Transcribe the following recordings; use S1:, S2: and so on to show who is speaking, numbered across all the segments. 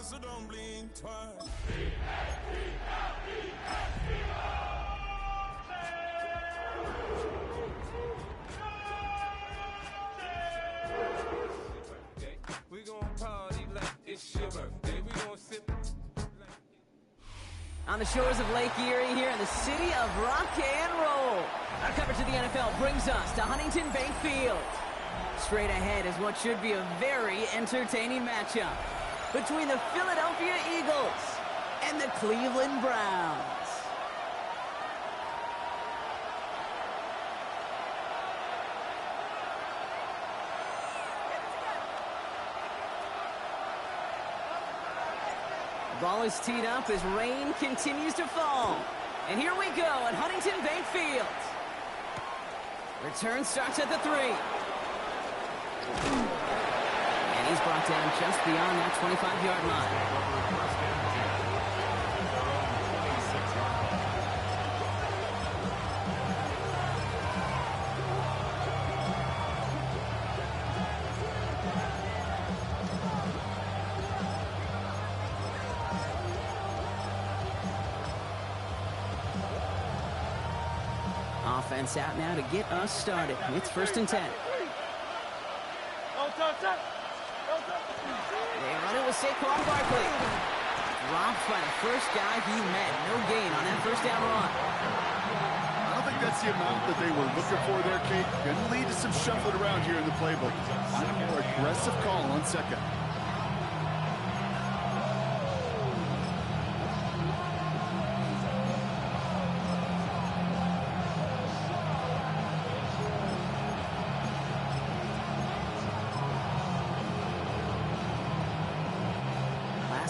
S1: so don't blink twice. We gon' party like it's your birthday. We gon' sip.
S2: On the shores of Lake Erie here in the city of rock and roll. Our coverage of the NFL brings us to Huntington Bank Field. Straight ahead is what should be a very entertaining matchup between the Philadelphia Eagles and the Cleveland Browns. Ball is teed up as rain continues to fall. And here we go at Huntington Bank Field. Return starts at the 3. And he's brought down just beyond that 25-yard line. Offense out now to get us started. It's 1st and 10. They run it with Saquon Barkley. Dropped by the first guy he met. No gain on that first down run.
S3: I don't think that's the amount that they were looking for there, Kate. Going to lead to some shuffling around here in the playbook. Find a more aggressive call on second.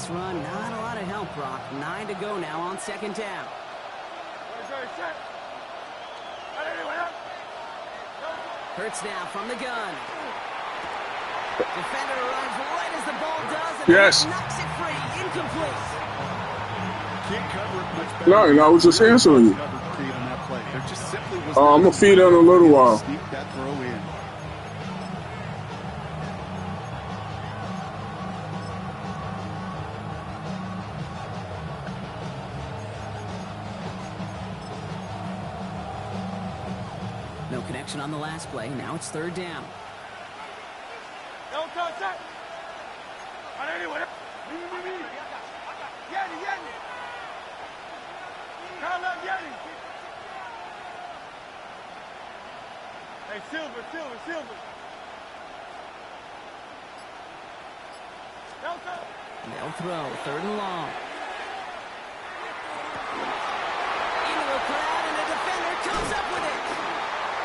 S2: Run, not a lot of help, Brock. 9 to go now on 2nd down. Hurts now from the gun. Defender arrives right as the ball does, and knocks it free. Incomplete.
S3: Can't cover it much better.
S4: No, I was just answering you. I'm going to feed it in a little while.
S3: Sneak that throw in.
S2: No connection on the last play. Now it's 3rd down.
S1: No contact. Hey, Silver.
S2: They'll throw. 3rd and long. Into a crowd, and the defender comes up with it.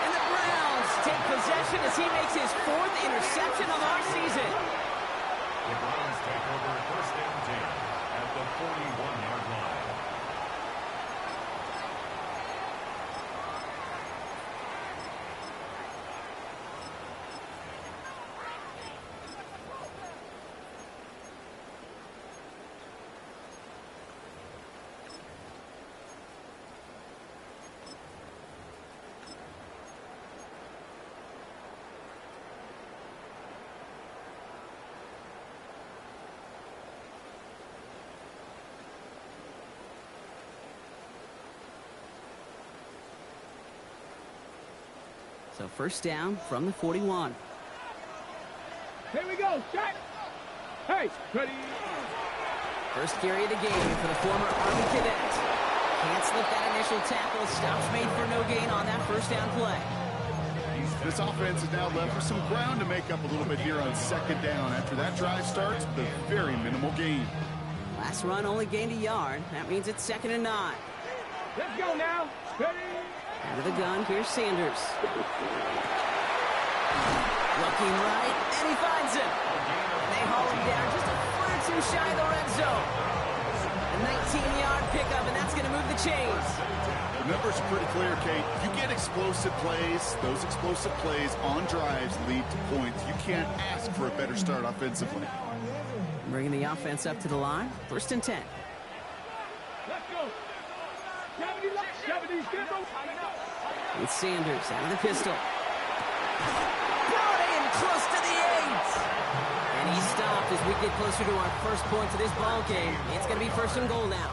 S2: And the Browns take possession as he makes his 4th interception of our season.
S5: The Browns take over 1st and 10 at the 41-yard line.
S2: So 1st down from the 41.
S6: Here we go, shot. Hey, ready.
S2: First carry of the game for the former Army cadet. Can't slip that initial tackle. Stops made for no gain on that 1st down play.
S3: This offense is now left with some ground to make up a little bit here on 2nd down. After that drive starts with a very minimal gain.
S2: Last run only gained a yard. That means it's 2nd and 9.
S6: Let's go now. Ready.
S2: Into the gun, here's Sanders. Looking right, and he finds him. And they haul him down just a foot or two shy of the red zone. A 19-yard pickup, and that's going to move the chains.
S3: The numbers are pretty clear, Kate. You get explosive plays. Those explosive plays on drives lead to points. You can't ask for a better start offensively.
S2: Bringing the offense up to the line. 1st and 10.
S6: Let's go.
S2: With Sanders out of the pistol. Brought in close to the 8. And he's stopped as we get closer to our first points of this ball game. It's going to be first and goal now.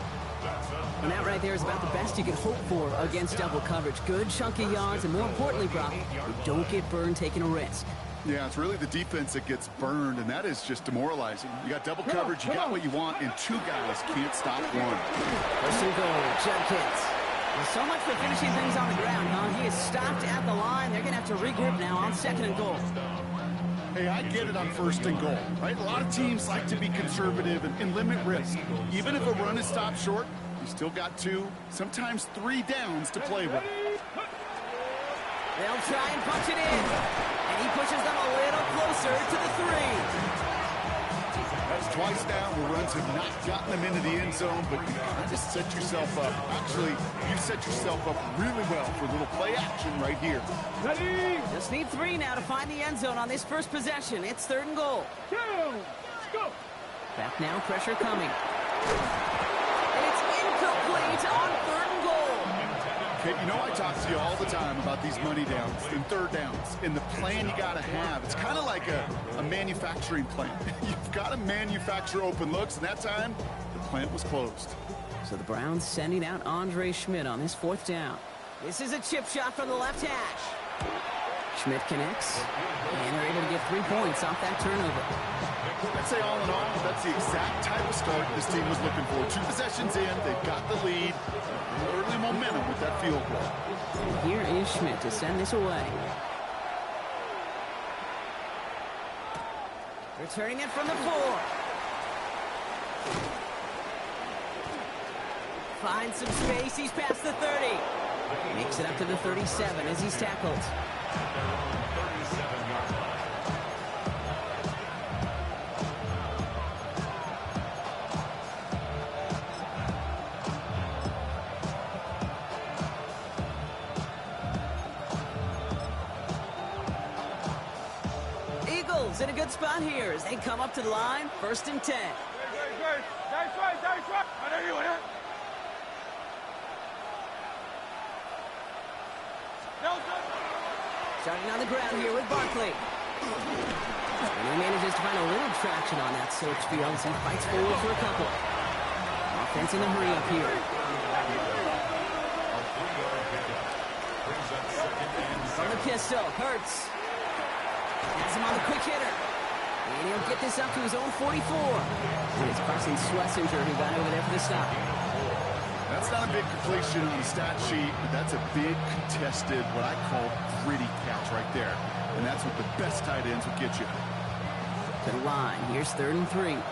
S2: And that right there is about the best you can hope for against double coverage. Good chunky yards, and more importantly, Brock, you don't get burned taking a risk.
S3: Yeah, it's really the defense that gets burned, and that is just demoralizing. You got double coverage, you got what you want, and two guys can't stop one.
S2: First and goal, Judkins. Well, so much for finishing things on the ground, huh? He is stopped at the line. They're going to have to regroup now on second and goal.
S3: Hey, I get it on first and goal, right? A lot of teams like to be conservative and limit risk. Even if a run is stopped short, you still got 2, sometimes 3 downs to play with.
S2: They'll try and punch it in. And he pushes them a little closer to the 3.
S3: That's twice now where runs have not gotten them into the end zone, but you kind of set yourself up. Actually, you set yourself up really well for a little play action right here.
S6: Ready?
S2: Just need 3 now to find the end zone on this first possession. It's third and goal.
S6: 2, go.
S2: Back now, pressure coming. And it's incomplete on third and goal.
S3: Okay, you know I talk to you all the time about these money downs and third downs and the plan you got to have. It's kind of like a manufacturing plant. You've got to manufacture open looks, and that time, the plant was closed.
S2: So the Browns sending out Andre Schmidt on this fourth down. This is a chip shot from the left hash. Schmidt connects, and they're able to get 3 points off that turnover.
S3: I'd say all in all, that's the exact type of start this team was looking for. 2 possessions in, they've got the lead. Early momentum with that field goal.
S2: And here is Schmidt to send this away. Returning it from the 4. Finds some space, he's past the 30. Makes it up to the 37 as he's tackled.
S5: 37-yard line.
S2: Eagles in a good spot here as they come up to the line, first and 10.
S6: Nice right.
S2: Starting on the ground here with Barkley. And he manages to find a little traction on that search field as he fights forward for a couple. Offense in a hurry up here. From the pistol, Hurts. Has him on the quick hitter. And he'll get this up to his own 44. And it's Carson Schlesinger who got over there for the stop.
S3: That's not a big completion on the stat sheet, but that's a big contested, what I call gritty catch right there. And that's what the best tight ends will get you.
S2: To the line, here's third and 3.
S6: 180.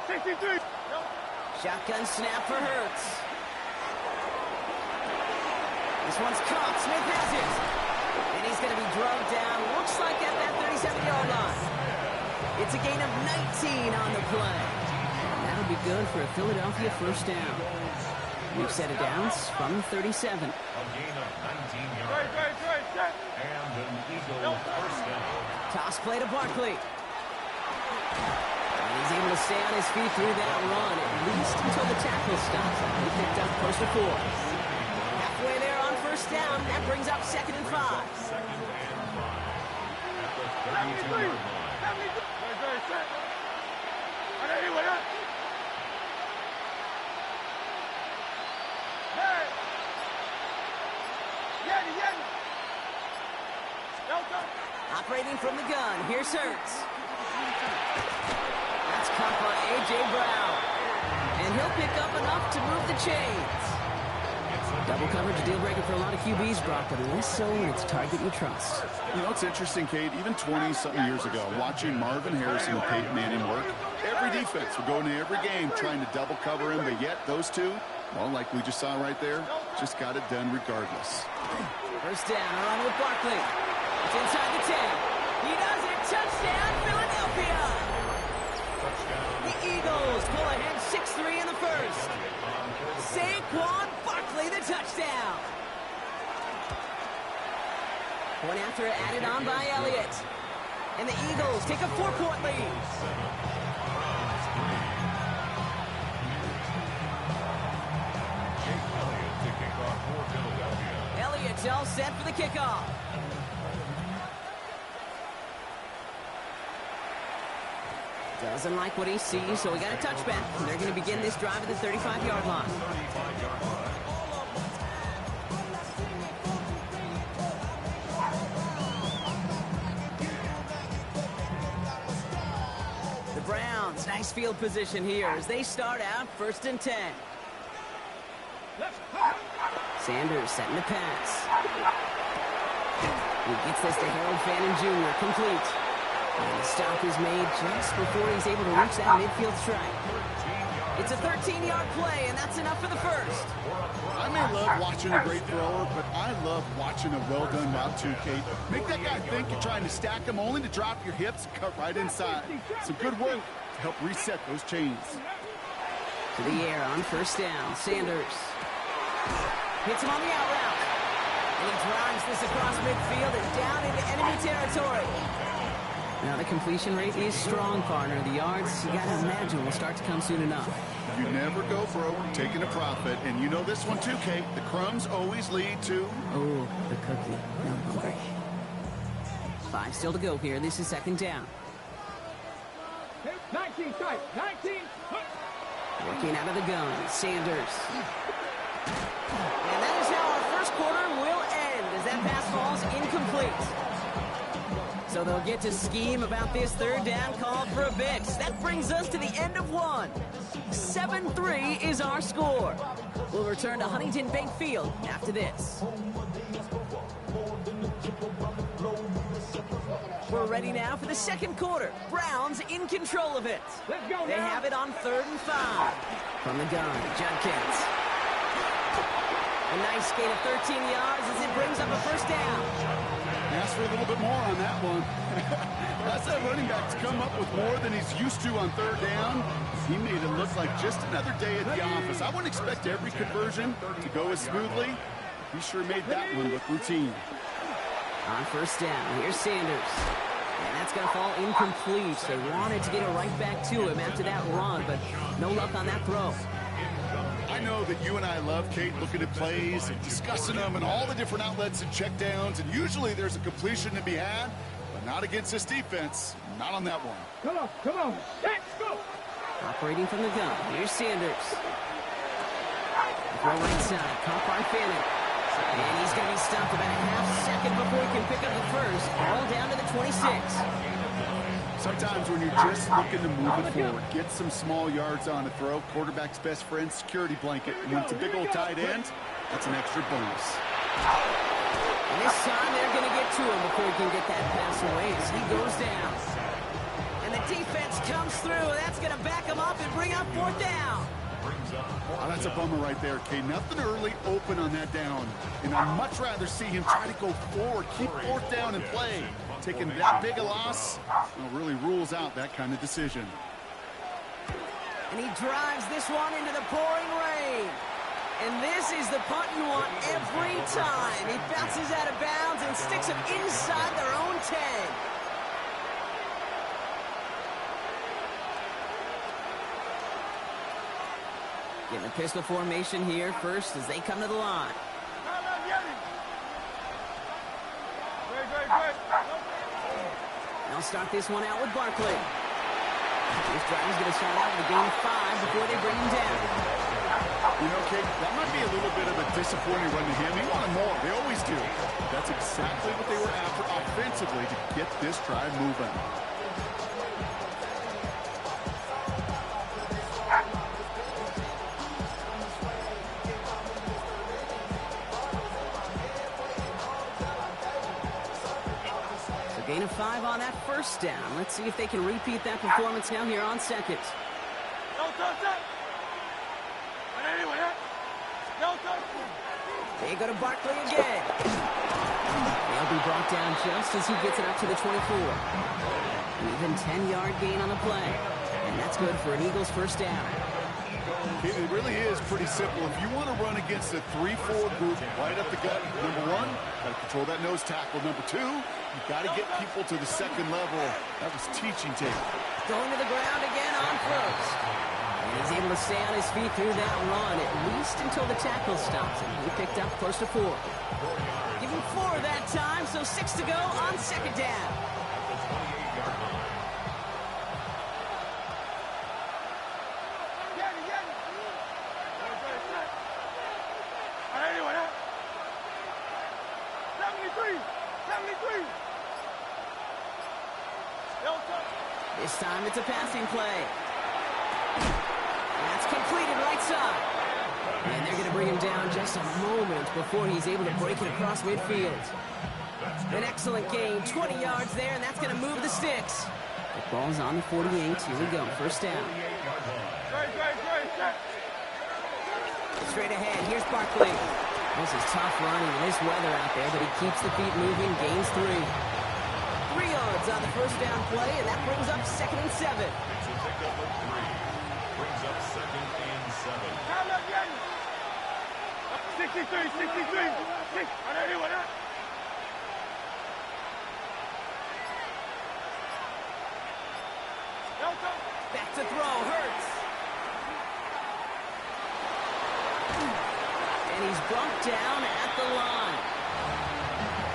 S6: 63.
S2: Shotgun snap for Hurts. This one's caught. Smith has it. And he's going to be drugged down. Looks like at that 37-yard line. It's a gain of 19 on the play. And that'll be good for a Philadelphia first down. We've set it down from 37.
S5: A gain of 19 yards. And an Eagle first down.
S2: Toss play to Barkley. And he's able to stay on his feet through that run, at least until the tackle stops. He picked up close to 4. Halfway there on first down. That brings up second and 5.
S5: Second and 5 at the 32-yard line.
S2: Operating from the gun, here's Hurts. That's caught by A.J. Brown. And he'll pick up enough to move the chains. Double coverage, a deal breaker for a lot of QBs, Brock, but less so when it's a target you trust.
S3: You know, it's interesting, Kate, even 20-something years ago, watching Marvin Harrison and Peyton Manning work, every defense would go into every game trying to double cover him, but yet those two, well, like we just saw right there, just got it done regardless.
S2: First down, around with Barkley. It's inside the 10. He does it. Touchdown, Philadelphia. The Eagles pull ahead 6-3 in the first. Saquon Barkley, the touchdown. One after added on by Elliott. And the Eagles take a 4-point lead. set for the kickoff. Doesn't like what he sees, so we got a touchback. They're going to begin this drive at the 35-yard line. The Browns, nice field position here as they start out 1st and 10. Sanders setting the pass. He gets this to Harold Fannin Jr. complete. And the stop is made just before he's able to reach that midfield strike. It's a 13-yard play, and that's enough for the first.
S3: I may love watching a great thrower, but I love watching a well-done route too, Kate. Make that guy think you're trying to stack him only to drop your hips and cut right inside. Some good work to help reset those chains.
S2: To the air on 1st down. Sanders hits him on the out route. And he drives this across midfield and down into enemy territory. Now, the completion rate is strong, partner. The yards, you got to imagine, will start to come soon enough.
S3: You never go broke taking a profit. And you know this one too, Kate. The crumbs always lead to...
S2: Oh, the cookie. No, I'm hungry. 5 still to go here. This is 2nd down.
S6: 19 tight. 19.
S2: Working out of the gun. Sanders. And that is how our first quarter will end as that pass falls incomplete. So they'll get to scheme about this 3rd down call for a bit. That brings us to the end of one. 7-3 is our score. We'll return to Huntington Bank Field after this. We're ready now for the 2nd quarter. Browns in control of it.
S6: Let's go
S2: They
S6: now.
S2: have it on 3rd and 5. From the gun, Judkins. A nice gain of 13 yards as it brings up a 1st down.
S3: Ask for a little bit more on that one. That's that running back's come up with more than he's used to on 3rd down. He made it look like just another day at the office. I wouldn't expect every conversion to go as smoothly. He sure made that one look routine.
S2: On 1st down, here's Sanders. And that's going to fall incomplete. They wanted to get it right back to him after that run, but no luck on that throw.
S3: I know that you and I love, Kate, looking at plays and discussing them and all the different outlets and checkdowns, and usually there's a completion to be had, but not against this defense. Not on that one.
S6: Come on, come on. Let's go.
S2: Operating from the gun, here's Sanders. Throw right side, caught by Fannin. And he's going to be stopped about a half second before he can pick up the first, all down to the 26.
S3: Sometimes when you're just looking to move it forward, get some small yards on a throw, quarterback's best friend, security blanket. And when it's a big old tight end, that's an extra bonus.
S2: And this time they're going to get to him before he can get that pass away as he goes down. And the defense comes through. That's going to back him up and bring up 4th down.
S3: Oh, that's a bummer right there, Kate. Nothing early open on that down. And I'd much rather see him try to go forward, keep 4th down and play. Taking that big a loss really rules out that kind of decision.
S2: And he drives this one into the pouring rain. And this is the punt you want every time. He bounces out of bounds and sticks him inside their own 10. Getting a pistol formation here first as they come to the line. They'll start this one out with Barkley. This drive is going to start out with a gain of 5 before they bring him down.
S3: You know, Kate, that might be a little bit of a disappointing run to him. He wanted more. They always do. That's exactly what they were after offensively to get this drive moving.
S2: Gain of 5 on that 1st down. Let's see if they can repeat that performance now here on 2nd. They go to Barkley again. They'll be brought down just as he gets it up to the 24. Even 10-yard gain on the play. And that's good for an Eagles 1st down.
S3: It really is pretty simple. If you want to run against a 3-4 group right up the gut, number 1, got to control that nose tackle. Number 2, you've got to get people to the 2nd level. That was teaching tape.
S2: Going to the ground again on 1st. And he's able to stay on his feet through that run, at least until the tackle stops him. He picked up close to 4. Give him 4 that time, so 6 to go on second down. This time it's a passing play. That's completed right side. And they're going to bring him down just a moment before he's able to break it across midfield. An excellent gain, 20 yards there, and that's going to move the sticks. The ball's on the 48. Here we go, first down. Straight ahead, here's Barkley. This is tough running in this weather out there, but he keeps the feet moving, gains 3. 3 yards on the first down play, and that brings up 2nd and 7.
S5: It's a pickup of 3. Brings up 2nd and 7.
S6: 63.
S2: Back to throw, Hurts. And he's brought down at the line.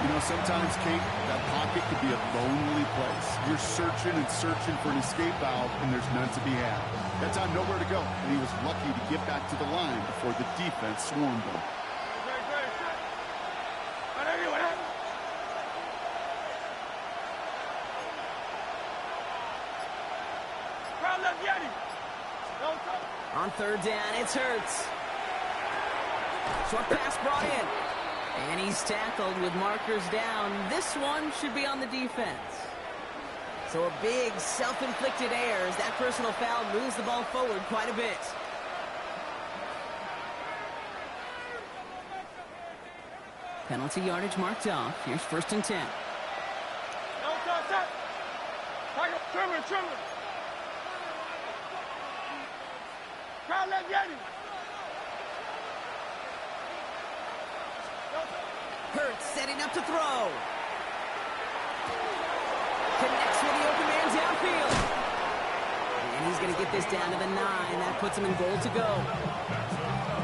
S3: You know, sometimes, Kate, that pocket could be a lonely place. You're searching and searching for an escape valve, and there's none to be had. That time, nowhere to go, and he was lucky to get back to the line before the defense swarmed him.
S2: On third down, it's Hurts. Short pass brought in. And he's tackled with markers down. This one should be on the defense. So a big self-inflicted error as that personal foul moves the ball forward quite a bit. Penalty yardage marked off. Here's 1st and 10. Hurts setting up to throw. Connects with the open man downfield. And he's going to get this down to the 9. That puts him in goal to go.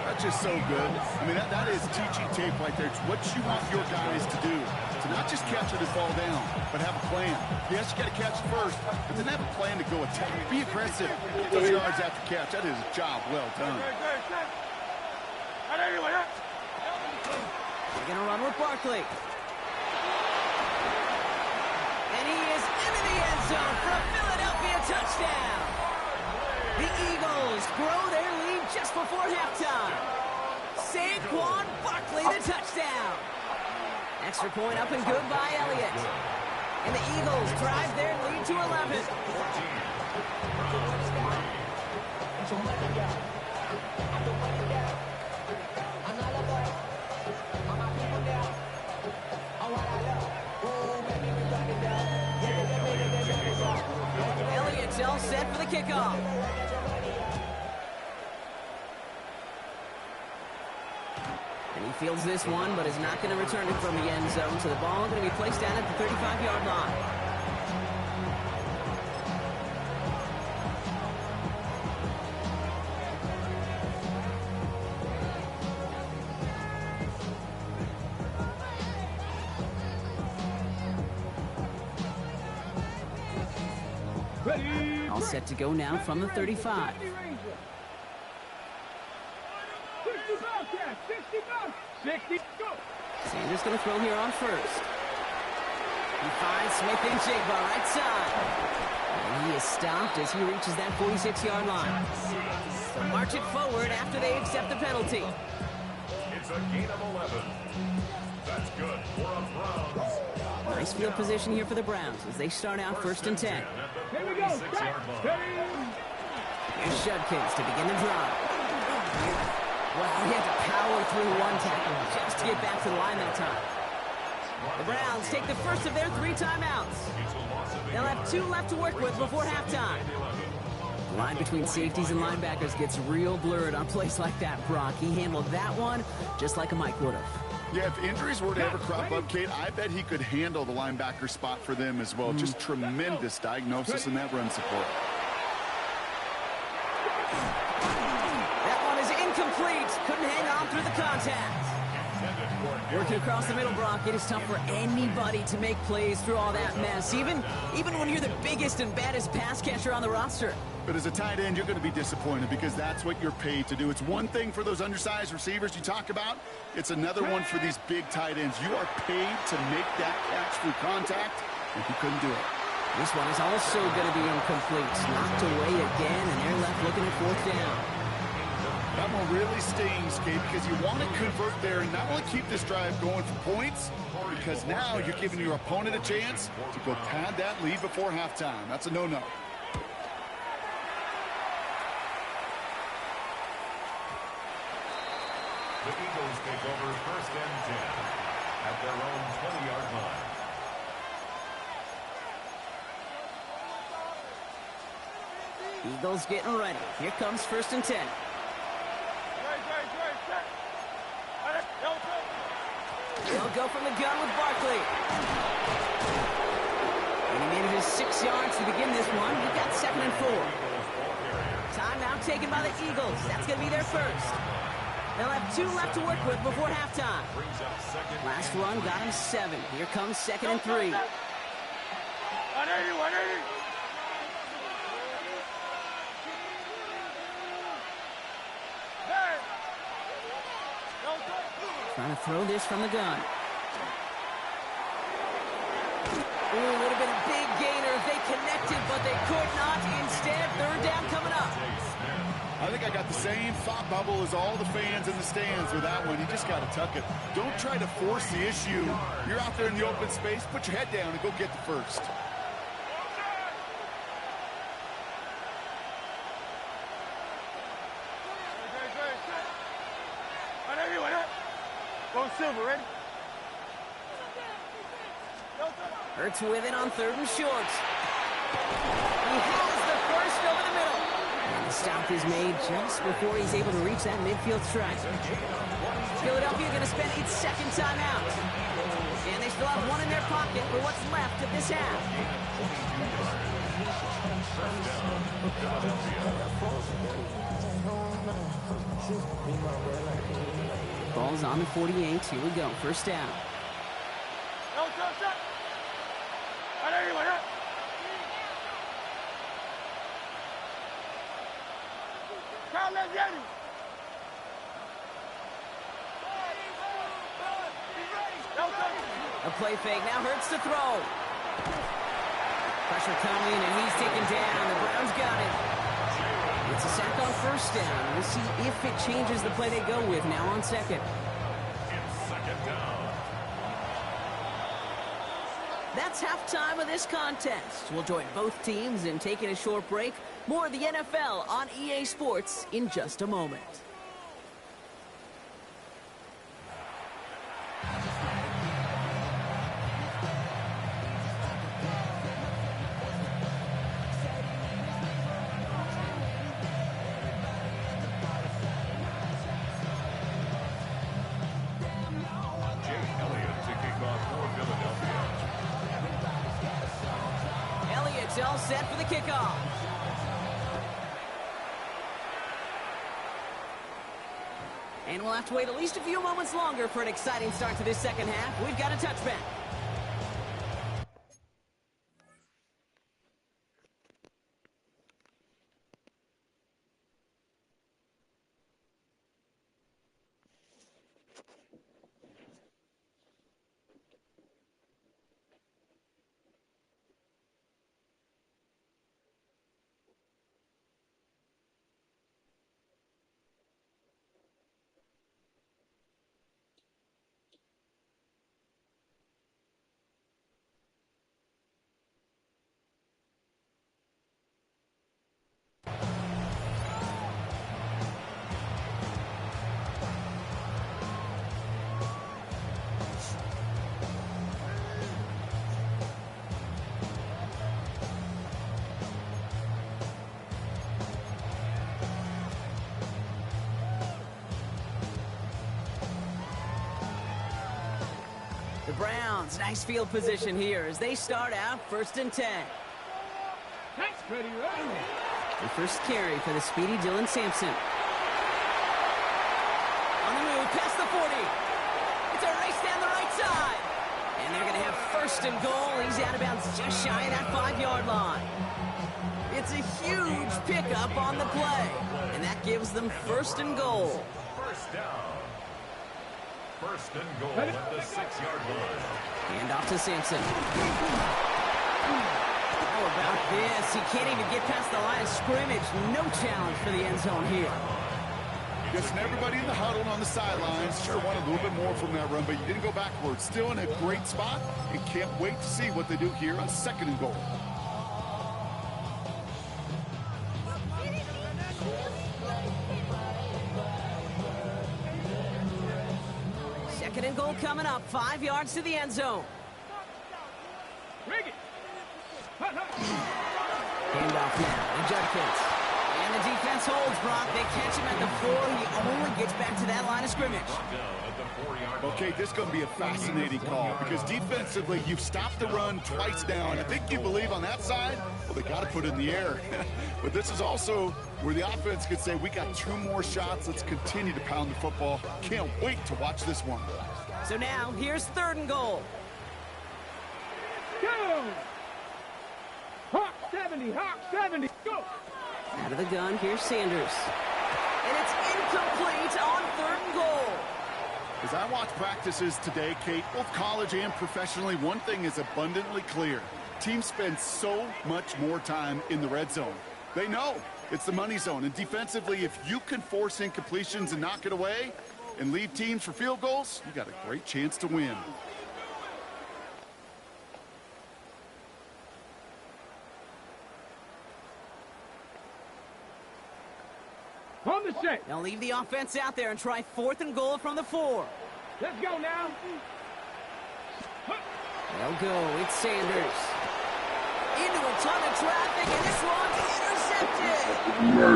S3: That's just so good. I mean, that is teaching tape right there. It's what you want your guys to do. To not just catch it and fall down, but have a plan. Yes, you got to catch it first, but then have a plan to go attack. Be aggressive. Get those yards after catch. That is a job well done.
S2: They're going to run with Barkley. And he is into the end zone for a Philadelphia touchdown. The Eagles grow their lead just before halftime. Saquon Barkley, the touchdown. Extra point up and good by Elliott. And the Eagles drive their lead to 11. Elliott's all set for the kickoff. And he fields this one, but is not going to return it from the end zone. So the ball going to be placed down at the 35-yard line. All set to go now from the 35.
S6: 60, go!
S2: Sanders going to throw here on first. He finds Smith and Jigba right side. And he is stopped as he reaches that 46-yard line. So march it forward after they accept the penalty.
S5: It's a gain of 11. That's good for a Browns.
S2: Nice field position here for the Browns as they start out 1st and 10.
S6: Here we go!
S2: Here's Judkins to begin the drive. Wow, he had to power through one tackle just to get back to the line that time. The Browns take the first of their 3 timeouts. They'll have 2 left to work with before halftime. The line between safeties and linebackers gets real blurred on plays like that, Brock. He handled that one just like a Mike would have.
S3: Yeah, if injuries were to ever crop up, Kate, I bet he could handle the linebacker spot for them as well. Just tremendous diagnosis in that run support.
S2: That one is incomplete. Couldn't hang on through the contact. Working across the middle, Brock, it is tough for anybody to make plays through all that mess, even when you're the biggest and baddest pass catcher on the roster.
S3: But as a tight end, you're going to be disappointed because that's what you're paid to do. It's one thing for those undersized receivers you talk about. It's another one for these big tight ends. You are paid to make that catch through contact, and he couldn't do it.
S2: This one is also going to be incomplete. Knocked away again, and they're left looking at fourth down.
S3: That one really stings, Kate, because you want to convert there and not only keep this drive going for points, because now you're giving your opponent a chance to go pad that lead before halftime. That's a no-no.
S5: The Eagles take over first and 10 at their own 20-yard line.
S2: Eagles getting ready. Here comes first and 10. They'll go from the gun with Barkley. And he made it his 6 yards to begin this one. We've got 2nd and 4. Timeout taken by the Eagles. That's going to be their first. They'll have 2 left to work with before halftime. Last run got him 7. Here comes 2nd and 3.
S6: 180, 180.
S2: Trying to throw this from the gun. Ooh, would have been a big gainer if they connected, but they could not. Instead, 3rd down coming up.
S3: I think I got the same thought bubble as all the fans in the stands with that one. You just got to tuck it. Don't try to force the issue. You're out there in the open space. Put your head down and go get the first.
S6: Go Silver, ready?
S2: Hurts with it on 3rd and short. He has the first over the middle. And the stop is made just before he's able to reach that midfield strike. Philadelphia going to spend its 2nd timeout. And they still have 1 in their pocket for what's left of this half. Ball's on the 48. Here we go. First down. A play fake. Now Hurts to throw. Pressure coming, and he's taken down. The Browns got it. It's a sack on first down. We'll see if it changes the play they go with now on 2nd.
S5: It's 2nd down.
S2: That's halftime of this contest. We'll join both teams in taking a short break. More of the NFL on EA Sports in just a moment. All set for the kickoff. And we'll have to wait at least a few moments longer for an exciting start to this 2nd half. We've got a touchback. The Browns, nice field position here as they start out 1st and 10.
S6: Thanks, Freddie.
S2: The first carry for the speedy Dylan Sampson. On the move, past the 40. It's a race down the right side. And they're going to have first and goal. He's out of bounds just shy of that 5-yard line. It's a huge pickup on the play. And that gives them first and goal.
S5: First down. First and goal at the 6-yard line.
S2: Hand off to Sampson. How about this? He can't even get past the line of scrimmage. No challenge for the end zone here.
S3: Guessing everybody in the huddle on the sidelines sure wanted a little bit more from that run, but you didn't go backwards. Still in a great spot, and can't wait to see what they do here on second and goal.
S2: Second and goal coming up. 5 yards to the end zone.
S6: Rig it.
S2: Hand off now to Judkins. And the defense holds, Brock. They catch him at the 4. He only gets back to that line of scrimmage.
S3: Okay, this is going to be a fascinating call because defensively, you've stopped the run twice down. I think you believe on that side, well, they got to put it in the air. But this is also where the offense could say, we got 2 more shots. Let's continue to pound the football. Can't wait to watch this one.
S2: So now, here's third and goal.
S6: Go. Hawk 70, Hawk 70, go.
S2: Out of the gun, here's Sanders. And it's incomplete on third and goal.
S3: As I watch practices today, Kate, both college and professionally, one thing is abundantly clear. Teams spend so much more time in the red zone. They know it's the money zone. And defensively, if you can force incompletions and knock it away and leave teams for field goals, you got a great chance to win.
S6: On the shake.
S2: They'll leave the offense out there and try fourth and goal from the 4.
S6: Let's go now.
S2: They'll go. It's Sanders. Into a ton of traffic, and this one's intercepted.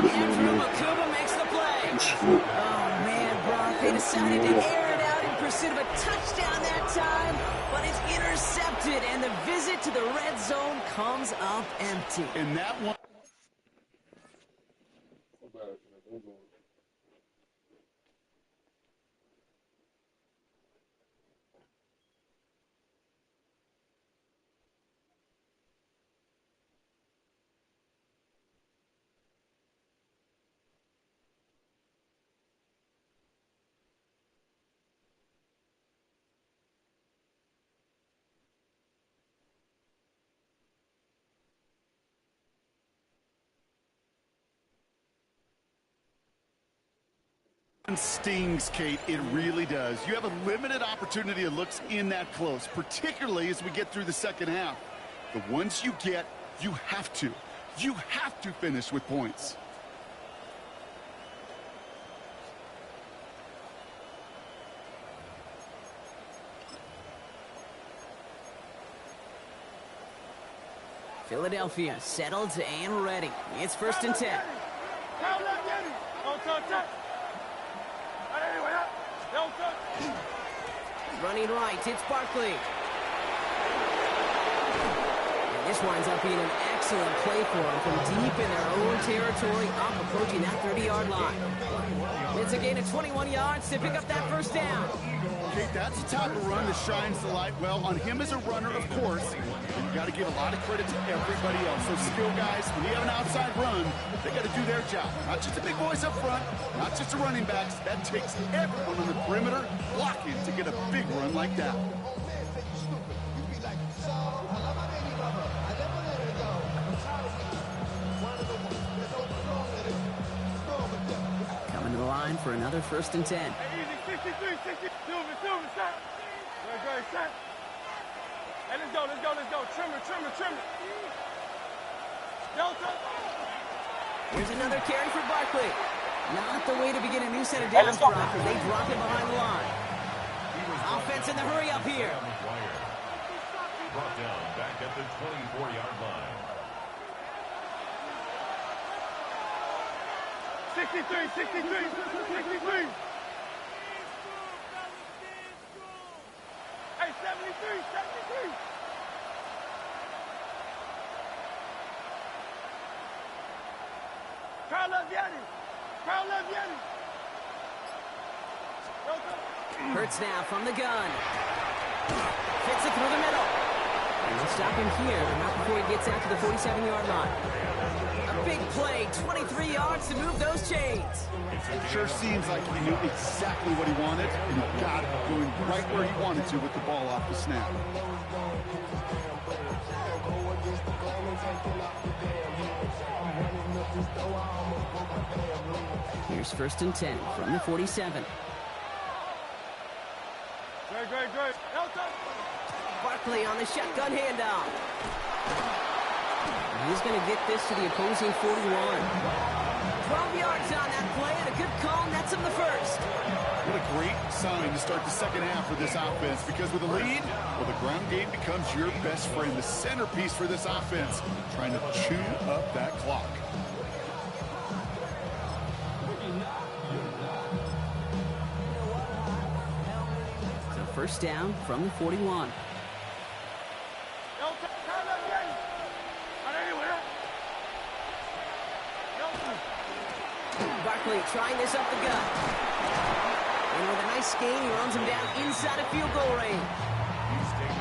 S2: Andrew Makuba makes the play. Oh, man, Brock. They decided to air it out in pursuit of a touchdown that time, but it's intercepted, and the visit to the red zone comes up empty.
S3: And that one. Stings, Kate. It really does. You have a limited opportunity of looks in that close, particularly as we get through the second half. The ones you get, you have to finish with points.
S2: Philadelphia settled and ready. It's first and 10. Running right, it's Barkley. And this winds up being an excellent play for them from deep in their own territory, up approaching that 30-yard line. It's a gain of 21 yards to pick up that first down.
S3: Okay, that's the type of run that shines the light well on him as a runner, of course. And you got to give a lot of credit to everybody else. Those skill guys, when you have an outside run, they got to do their job. Not just the big boys up front, not just the running backs. That takes everyone on the perimeter blocking to get a big run like that.
S2: Coming to the line for another first and 10.
S6: Hey, easy, 63, 60, Silver, stop. Great, stop. Hey, let's go. Trim it. Delta.
S2: Here's another carry for Barkley. Not the way to begin a new set of downs, Brock, as they drop it behind the line. Offense in the hurry up here.
S5: Brought down back at the 24-yard line.
S6: 63. Hey, 73. Crowd love Yanni. Crowd love Yanni.
S2: Hurts now from the gun. Fits it through the middle. And we'll stop him here, but not before he gets out to the 47-yard line. A big play, 23 yards to move those chains.
S3: It sure seems like he knew exactly what he wanted, and he got it going right where he wanted to with the ball off the snap.
S2: Here's 1st and 10 from the 47.
S6: Great.
S2: Barkley on the shotgun handoff. He's going to get this to the opposing 41. 12 yards on that play, and a good call nets him the first.
S3: What a great sign to start the second half for this offense, because with a lead, well, the ground game becomes your best friend, the centerpiece for this offense, trying to chew up that clock.
S2: So first down from the 41. Barkley trying this up the gut. And with a nice gain, he runs him down inside of field goal range.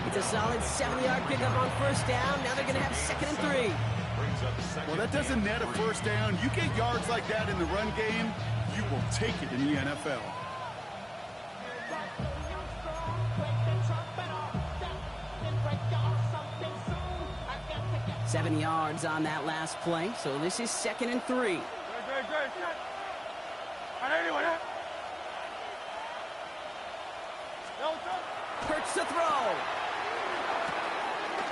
S2: It's a solid 7-yard pickup on first down. Now they're going to have 2nd and 3.
S3: Well, that doesn't net a first down. You get yards like that in the run game, you will take it in the NFL.
S2: Seven yards on that last play, so this is 2nd and 3. Hurts to throw.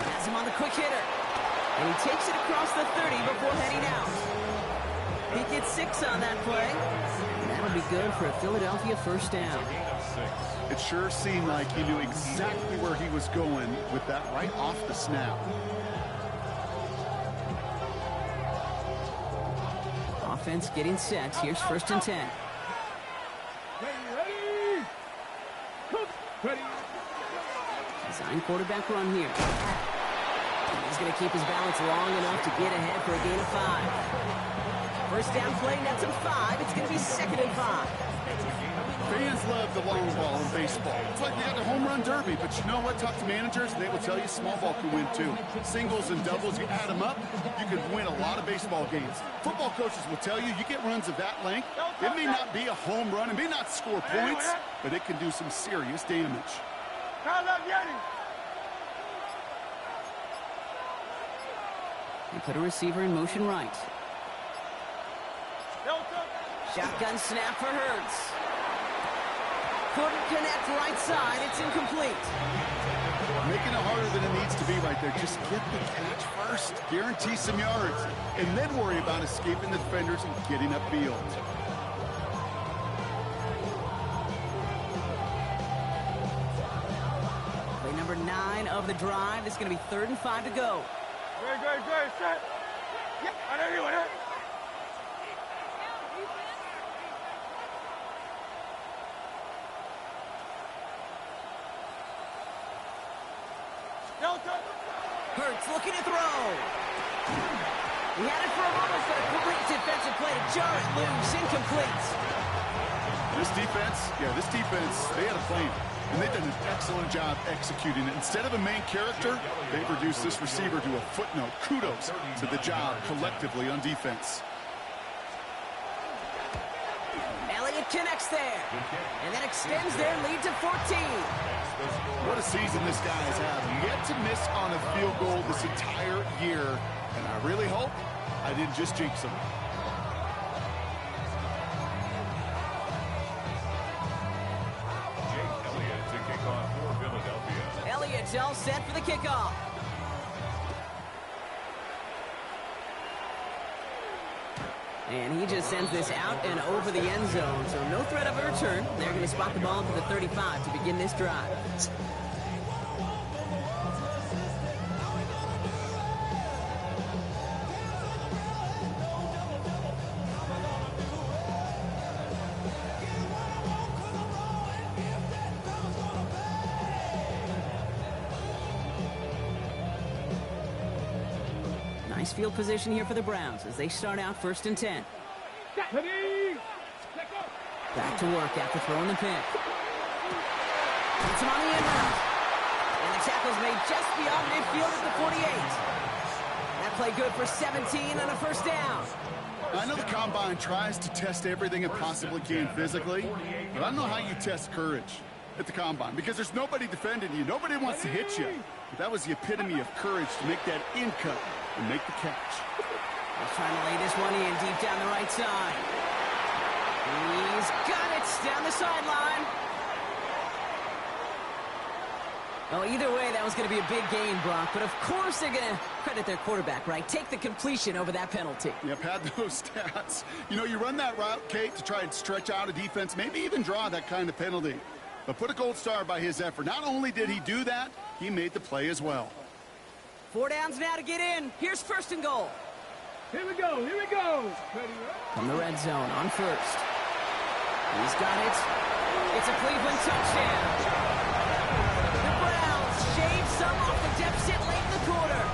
S2: Has him on the quick hitter. And he takes it across the 30 before heading out. He gets 6 on that play. And that'll be good for a Philadelphia first down.
S3: It sure seemed like he knew exactly where he was going with that right off the snap.
S2: Offense getting set. Here's 1st and 10. Design quarterback run here. He's going to keep his balance long enough to get ahead for a gain of 5. First down play, nets him 5. It's going to be 2nd and 5.
S3: Fans love the long ball in baseball. It's like they got the home run derby, but you know what? Talk to managers, and they will tell you small ball can win too. Singles and doubles, you add them up, you can win a lot of baseball games. Football coaches will tell you, you get runs of that length, it may not be a home run, it may not score points, but it can do some serious damage.
S2: They put a receiver in motion right. Shotgun snap for Hurts. Couldn't connect right side. It's incomplete.
S3: Making it harder than it needs to be right there. Just get the catch first. Guarantee some yards. And then worry about escaping the defenders and getting upfield.
S2: Play number 9 of the drive. This is going to be 3rd and 5 to go.
S6: Great. Set. Yeah.
S2: Hurts looking to throw. He had it for a moment, but a complete defensive play to jar it loose. Incomplete.
S3: This defense, they had a plan. And they've done an excellent job executing it. Instead of a main character, they've reduced this receiver to a footnote. Kudos to the job collectively on defense.
S2: Elliott connects there. And then extends their lead to 14.
S3: What a season this guy has had. Yet to miss on a field goal this entire year. And I really hope I didn't just jinx him.
S2: Elliott's all set for the kickoff. And he just sends this out and over the end zone. So no threat of a return. They're going to spot the ball to the 35 to begin this drive. Nice field position here for the Browns as they start out 1st and 10.
S6: Ready.
S2: Back to work after throwing the pick. Puts him on the end route. And the tackle's made just beyond midfield at the 48. That play good for 17 and a first down.
S3: I know the Combine tries to test everything it possibly can physically, but I don't know how you test courage at the Combine, because there's nobody defending you. Nobody wants to hit you. But that was the epitome of courage to make that in cut and make the catch.
S2: He's trying to lay this one in deep down the right side. He's got it down the sideline. Well, either way, that was going to be a big gain, Brock. But of course they're going to credit their quarterback, right? Take the completion over that penalty.
S3: Yep, had those stats. You know, you run that route, Kate, to try and stretch out a defense, maybe even draw that kind of penalty. But put a gold star by his effort. Not only did he do that, he made the play as well.
S2: 4 downs now to get in. Here's first and goal.
S6: Here we go. Here we go.
S2: From the red zone on first. He's got it. It's a Cleveland touchdown. The Browns shave some off the deficit late in the quarter.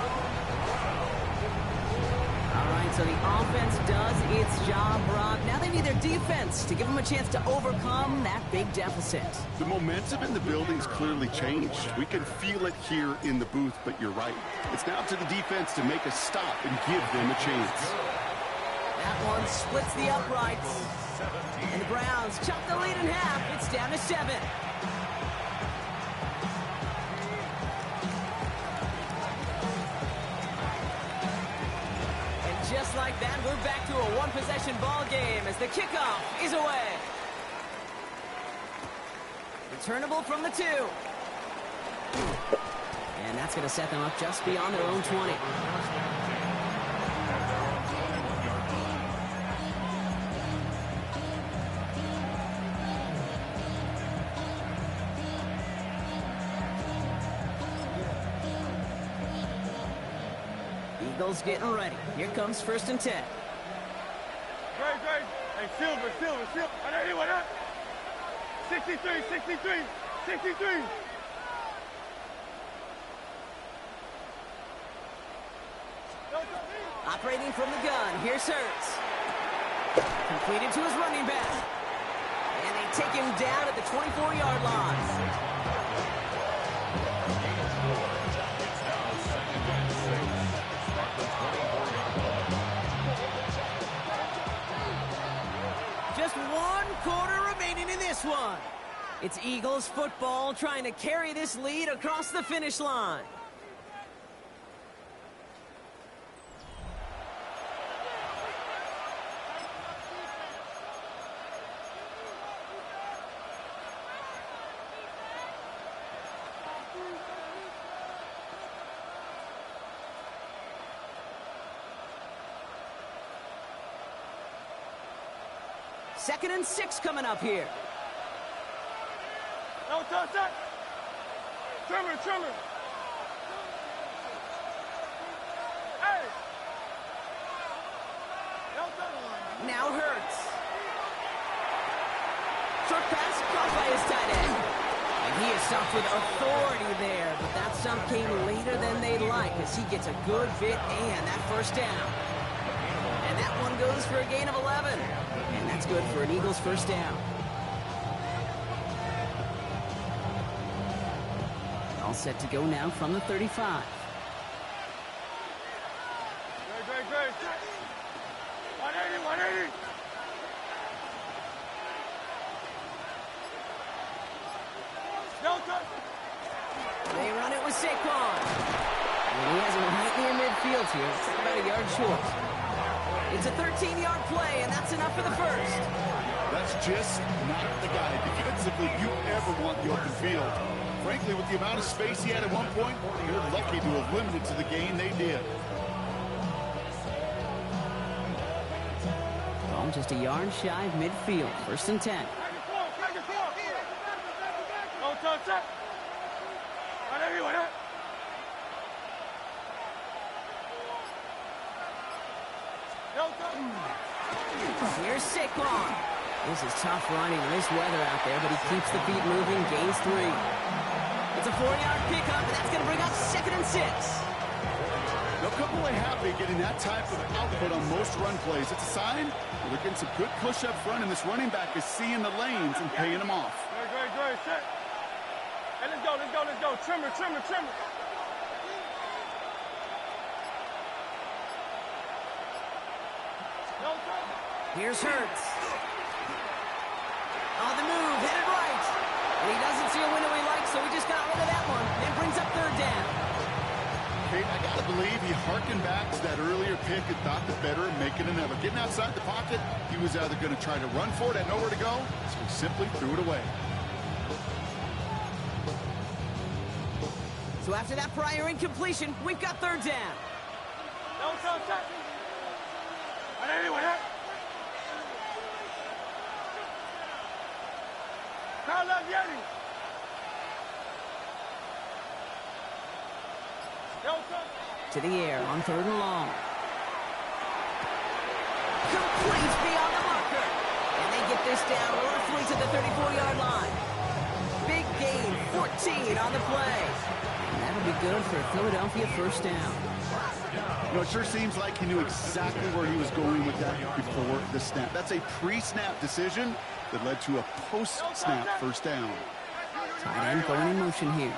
S2: All right, so the offense does its job, Brock. Now they need their defense to give them a chance to overcome that big deficit.
S3: The momentum in the building's clearly changed. We can feel it here in the booth, but you're right. It's now to the defense to make a stop and give them a chance.
S2: That one splits the uprights. And the Browns chop the lead in half. It's down to 7. And just like that, we're back to a one-possession ball game as the kickoff is away. Returnable from the 2. And that's going to set them up just beyond their own 20. Eagles getting ready. Here comes first and 10.
S6: Great. Hey, Silver. I know you went up. 63.
S2: Operating from the gun, here's Hurts. Completed to his running back. And they take him down at the 24-yard line. Just 1 quarter remaining in this one. It's Eagles football trying to carry this lead across the finish line. Second and 6 coming up here.
S6: No touch that. Trimmer. Hey. No touch.
S2: Now Hurts. Short pass caught by his tight end. And he is stopped with authority there, but that stop came later than they'd like as he gets a good bit and that first down. And that one goes for a gain of 11. And that's good for an Eagles first down. All set to go now from the 35.
S6: Great. 180. No touch.
S2: They run it with Saquon. And he has him right near midfield here. It's about a yard short. It's a 13-yard play, and that's enough for the first.
S3: That's just not the guy defensively you ever want the open field. Frankly, with the amount of space he had at one point, you're lucky to have limited to the gain they did.
S2: Well, just a yard shy of midfield. First and 10.
S6: No touch that. I know you went up.
S2: Here's Saquon. This is tough running in this weather out there, but he keeps the feet moving, gains 3. It's a 4-yard pickup, and that's going to bring up second and 6.
S3: They'll come away happy getting that type of output on most run plays. It's a sign they're getting some good push up front, and this running back is seeing the lanes and paying them off.
S6: Great, set. Hey, let's go. Trimmer.
S2: Here's Hurts. On the move, headed right. And he doesn't see a window he likes, so he just got rid of that one. And brings up third down.
S3: Kate, I got to believe he harkened back to that earlier pick and thought the better of making it ever. Getting outside the pocket, he was either going to try to run for it, had nowhere to go, so he simply threw it away.
S2: So after that prior incompletion, we've got third down. To the air on third and long. Complete beyond the marker. And they get this down roughly to the 34-yard line. Big gain, 14 on the play. And that'll be good for a Philadelphia first down.
S3: You know, it sure seems like he knew exactly where he was going with that before the snap. That's a pre-snap decision that led to a post-snap first down.
S2: Tight end going in motion here.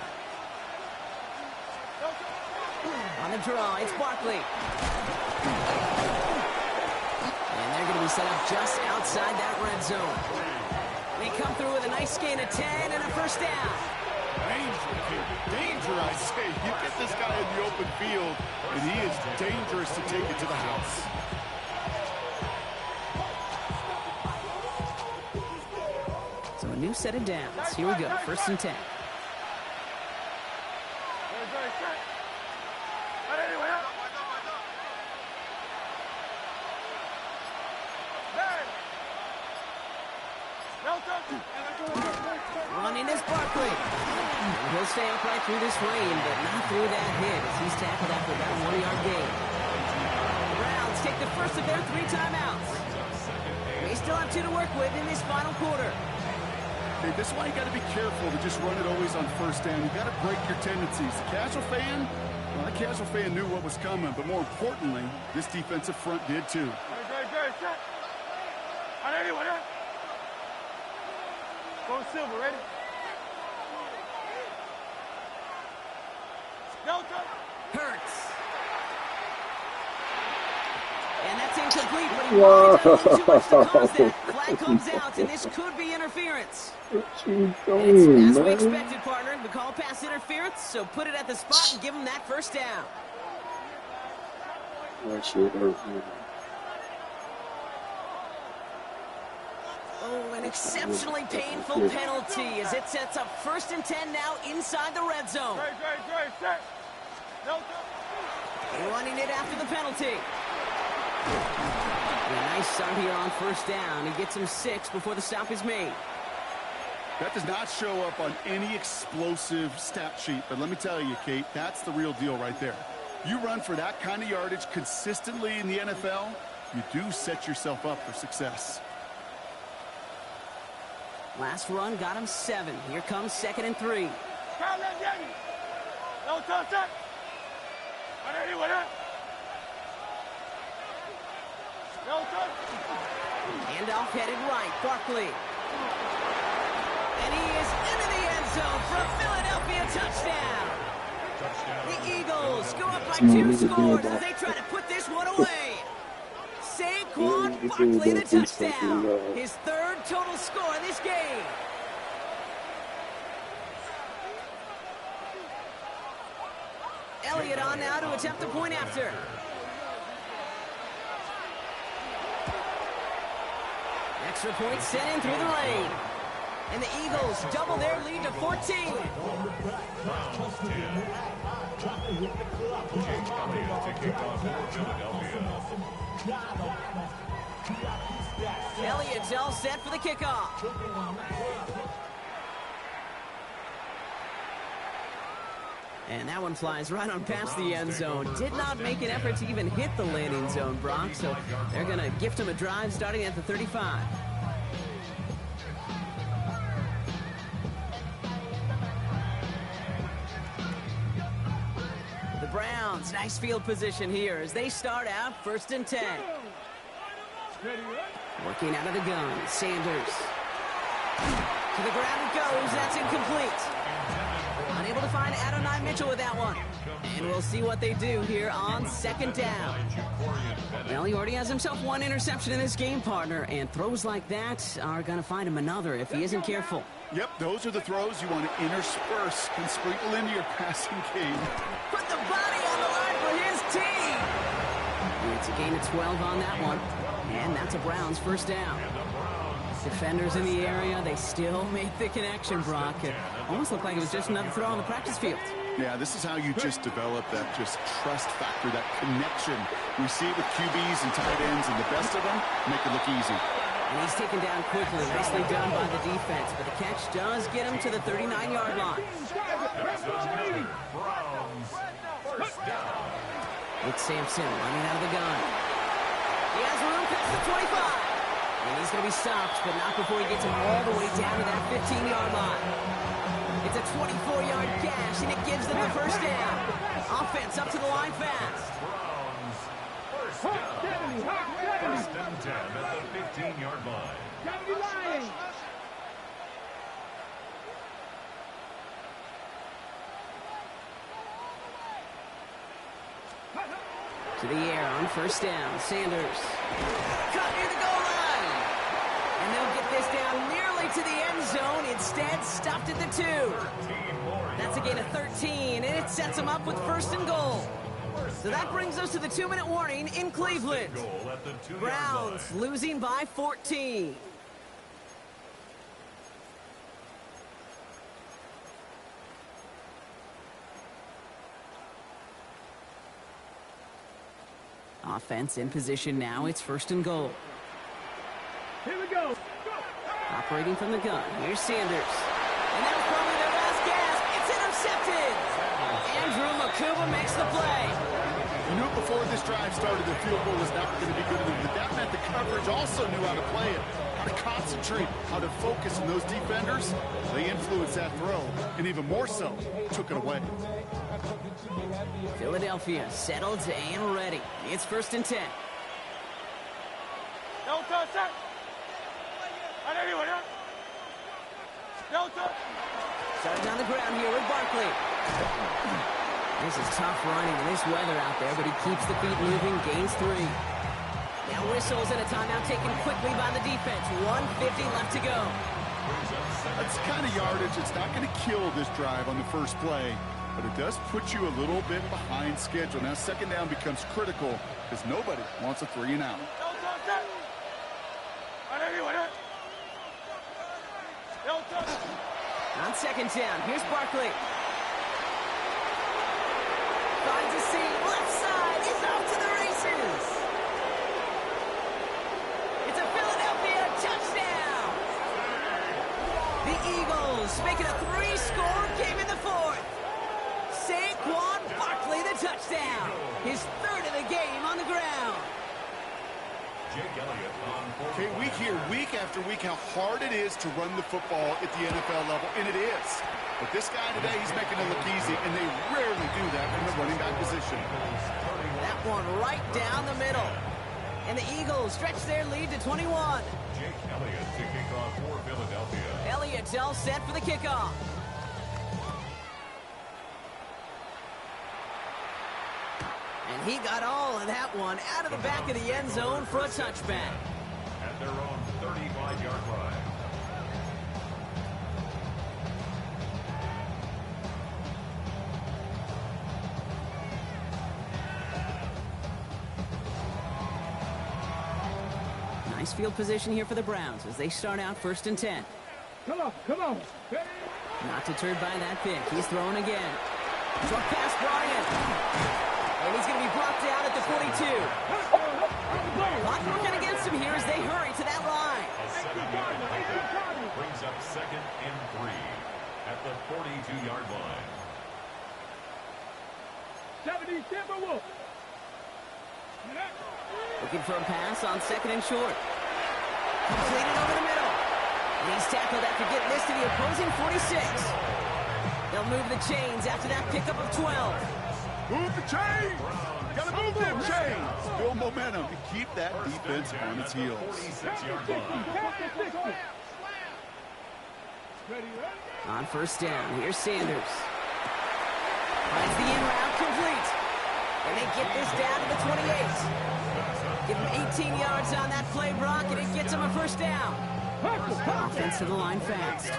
S2: On the draw, it's Barkley. And they're going to be set up just outside that red zone. They come through with a nice gain of 10 and a first down.
S3: Danger, I say. You get this guy in the open field, and he is dangerous to take it to the house.
S2: So a new set of downs. Here we go, first and 10. Running is Barkley. He'll stay upright through this rain, but not through that hit as he's tackled after about a 1-yard gain. The Browns take the first of their 3 timeouts. They still have 2 to work with in this final quarter.
S3: Okay, this is why you got to be careful to just run it always on first down. You got to break your tendencies. The casual fan, well, that casual fan knew what was coming, but more importantly, this defensive front did too.
S6: Go Silver, ready?
S2: Hurts. And that's incomplete, but he wanted to do too much to cause that. Flag comes out, and this could be interference.
S4: What you
S2: It's
S4: doing,
S2: as we
S4: man?
S2: expected, partner. We call pass interference, so put it at the spot and give him that first down.
S4: That shit hurt me.
S2: Oh, an exceptionally painful penalty as it sets up first and 10 now inside the red zone.
S6: Great, set.
S2: Running it after the penalty. And a nice start here on first down. He gets him 6 before the stop is made.
S3: That does not show up on any explosive stat sheet, but let me tell you, Kate, that's the real deal right there. You run for that kind of yardage consistently in the NFL, you do set yourself up for success.
S2: Last run got him 7. Here comes 2nd and 3. Handoff headed right, Barkley. And he is into the end zone for a Philadelphia touchdown. The Eagles go up by 2 scores as they try to put this one away. Saquon Barkley the touchdown. His 3rd total score in this game. Elliott on now to attempt the point after. Extra point sent in through the lane. And the Eagles double their lead to 14. Elliott's all set for the kickoff. And that one flies right on past the end zone. Did not make an effort to even hit the landing zone, Brock. So they're going to gift him a drive starting at the 35. The Browns, nice field position here as they start out 1st and 10. Working out of the gun, Sanders. To the ground it goes, that's incomplete. Unable to find Adonai Mitchell with that one. And we'll see what they do here on 2nd down. Well, he already has himself one interception in this game, partner, and throws like that are going to find him another if he isn't careful.
S3: Yep, those are the throws you want to intersperse and sprinkle into your passing game.
S2: Put the body on the line for his team. It's a gain of 12 on that one, and that's a Browns 1st down. Defenders in the area, they still make the connection, Brock. It almost looked like it was just another throw on the practice field.
S3: Yeah, this is how you just develop that just trust factor, that connection. We see it with QBs and tight ends, and the best of them make it look easy.
S2: And he's taken down quickly, nicely done by the defense, but the catch does get him to the 39-yard line. It's Sampson running out of the gun. He has room past the 25. And he's going to be stopped, but not before he gets him all the way down to that 15-yard line. It's a 24-yard gash, and it gives them the 1st down. Offense up to the line fast.
S5: Browns, 1st and 10 at the 15-yard line.
S2: To the air on 1st down, Sanders. Caught near the goal line. And they'll get this down nearly to the end zone. Instead, stopped at the 2. That's a gain of 13, and it sets them up with 1st and goal. So that brings us to the 2-minute warning in Cleveland. Browns losing by 14. Offense in position now. It's 1st and goal.
S6: Here we go.
S2: Operating from the gun. Here's Sanders. And that was probably their last gasp. It's intercepted. Andrew Makuba makes the play.
S3: You knew before this drive started the field goal was not going to be good enough, but that meant the coverage also knew how to play it, how to concentrate, how to focus, and those defenders, they influenced that throw, and even more so, took it away.
S2: Philadelphia settled and ready. It's 1st and 10.
S6: Don't touch that. Don't touch.
S2: Started on the ground here with Barkley. This is tough running in this weather out there, but he keeps the feet moving, gains 3. Now whistles and a timeout taken quickly by the defense. 1:50 left to go.
S3: That's the kind of yardage that's not going to kill this drive on the first play, but it does put you a little bit behind schedule. Now 2nd down becomes critical because nobody wants a 3 and out.
S6: Don't touch that. Don't touch.
S2: On 2nd down, here's Barkley. Finds a seam, left side, he's off to the races. It's a Philadelphia touchdown. The Eagles make it a 3-score game in the 4th. Saquon Barkley the touchdown. His 3rd of the game on the ground.
S3: Okay, we hear week after week how hard it is to run the football at the NFL level, and it is. But this guy today, he's making it look easy, and they rarely do that from the running back position.
S2: That one right down the middle. And the Eagles stretch their lead to 21.
S5: Jake Elliott to kick off for Philadelphia.
S2: Elliott's all set for the kickoff. And he got all of that one out of the back of the end zone for a touchback.
S5: At their own 35-yard line.
S2: Nice field position here for the Browns as they start out 1st and 10.
S6: Come on.
S2: Not deterred by that pick. He's throwing again. Short pass brought in. And he's going to be brought down at the 42. Clock working against him here as they hurry to that line.
S5: A 7-yard pickup brings up 2nd and 3 at the 42-yard line.
S6: 70 Timberwolves.
S2: Looking for a pass on 2nd and short. Completed over the middle. And he's tackled after getting this to the opposing 46. They'll move the chains after that pickup of 12.
S3: Move the chain. Got to move them chains. Build momentum and keep that defense on its heels.
S5: 46-yard line.
S2: On first down, here's Sanders. Finds the in route complete. And they get this down to the 28. Give him 18 yards on that play, Brock, and it gets him a first down. Offense to the line fast.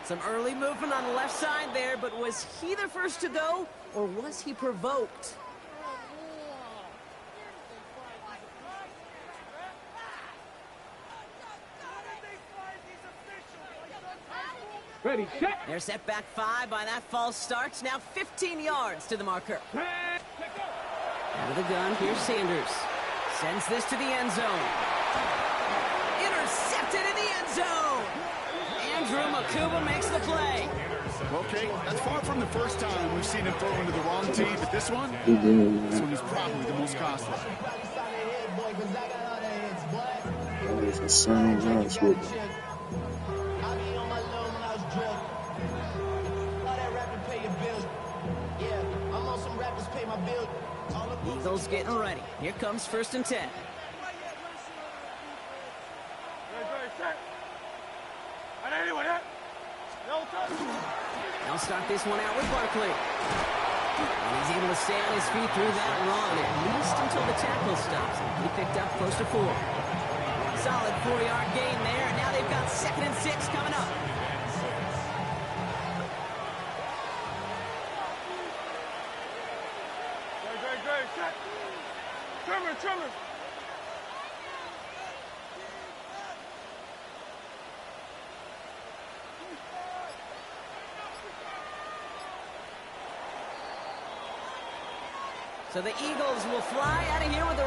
S2: Some early movement on the left side there, but was he the first to go, or was he provoked?
S6: Ready, set.
S2: They're set back 5 by that false start. Now 15 yards to the marker. Out of the gun, here's Sanders. Sends this to the end zone. Intercepted in the end zone. Andrew Makuba makes the play.
S3: Okay, that's far from the first time we've seen him throw into the wrong team, but this one is probably the most costly.
S4: That is a sound rush with him.
S2: Eagles getting ready. Here comes 1st and 10. They'll start this one out with Barkley. And he's able to stay on his feet through that run, at least until the tackle stops him. He picked up close to 4. Solid 4-yard gain there, and now they've got 2nd and 6 coming up.
S6: Trimmer.
S2: So the Eagles will fly out of here with a